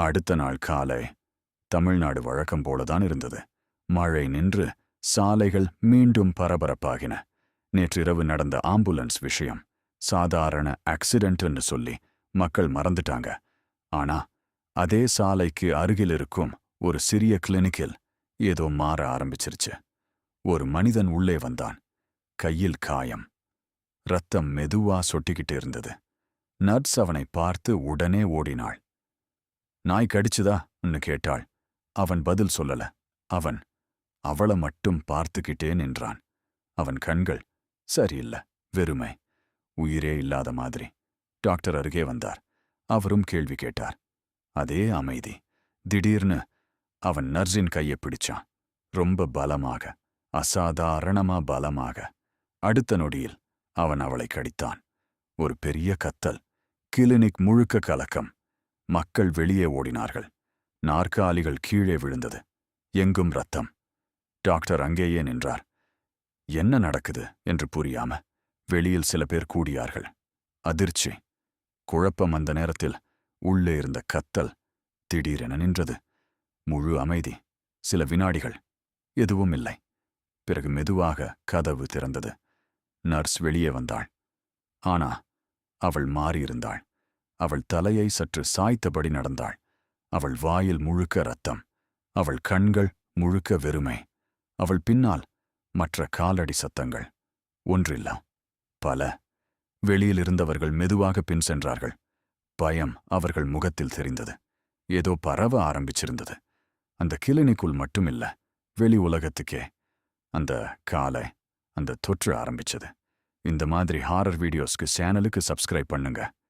அடுத்த நாள் காலை தமிழ்நாடு வழக்கம் போலதான் இருந்தது. மழை நின்று சாலைகள் மீண்டும் பரபரப்பாகின. நேற்றிரவு நடந்த ஆம்புலன்ஸ் விஷயம் சாதாரண ஆக்சிடென்ட்னு சொல்லி மக்கள் மறந்துட்டாங்க. ஆனா அதே சாலைக்கு அருகில் இருக்கும் ஒரு சிறிய கிளினிக்கில் ஏதோ மாற ஆரம்பிச்சிருச்சு. ஒரு மனிதன் உள்ளே வந்தான். கையில் காயம். ரத்தம் மெதுவா சொட்டிக்கிட்டு இருந்தது. நர்ஸ் அவனை பார்த்து உடனே ஓடினாள். நாய் கடிச்சுதான்னு கேட்டாள். அவன் பதில் சொல்லல. அவள மட்டும் பார்த்துக்கிட்டே நின்றான். அவன் கண்கள் சரியில்ல, வெறுமை, உயிரே இல்லாத மாதிரி. டாக்டர் அருகே வந்தார். அவரும் கேள்வி கேட்டார். அதே அமைதி. திடீர்னு அவன் நர்ஸின் கையை பிடிச்சான். ரொம்ப பலமாக, அசாதாரணமா பலமாக. அடுத்த நொடியில் அவன் அவளை கடித்தான். ஒரு பெரிய கத்தல். கிளினிக் முழுக்க கலக்கம். மக்கள் வெளியே ஓடினார்கள். நாற்காலிகள் கீழே விழுந்தது. எங்கும் ரத்தம். டாக்டர் அங்கேயே நின்றார். என்ன நடக்குது என்று புரியாம வெளியில் சில பேர் கூடியார்கள். அதிர்ச்சி, குழப்பம். அந்த நேரத்தில் உள்ளே இருந்த கத்தல் திடீரென நின்றது. முழு அமைதி. சில வினாடிகள் எதுவும் இல்லை. பிறகு மெதுவாக கதவு திறந்தது. நர்ஸ் வெளியே வந்தாள். ஆனா அவள் மாறியிருந்தாள். அவள் தலையை சற்று சாய்த்தபடி நடந்தாள். அவள் வாயில் முழுக்க ரத்தம். அவள் கண்கள் முழுக்க வெறுமை. அவள் பின்னால் மற்ற காலடி சத்தங்கள். ஒன்றில்ல, பல. வெளியில் இருந்தவர்கள் மெதுவாக பின் சென்றார்கள். பயம் அவர்கள் முகத்தில் தெரிந்தது. ஏதோ பரவ ஆரம்பிச்சிருந்தது. அந்த கிளினிக்குள் மட்டுமில்ல, வெளி உலகத்துக்கே. அந்த காலை அந்த தொற்று ஆரம்பிச்சது. இந்த மாதிரி ஹாரர் வீடியோஸ்க்கு சேனலுக்கு சப்ஸ்கிரைப் பண்ணுங்க.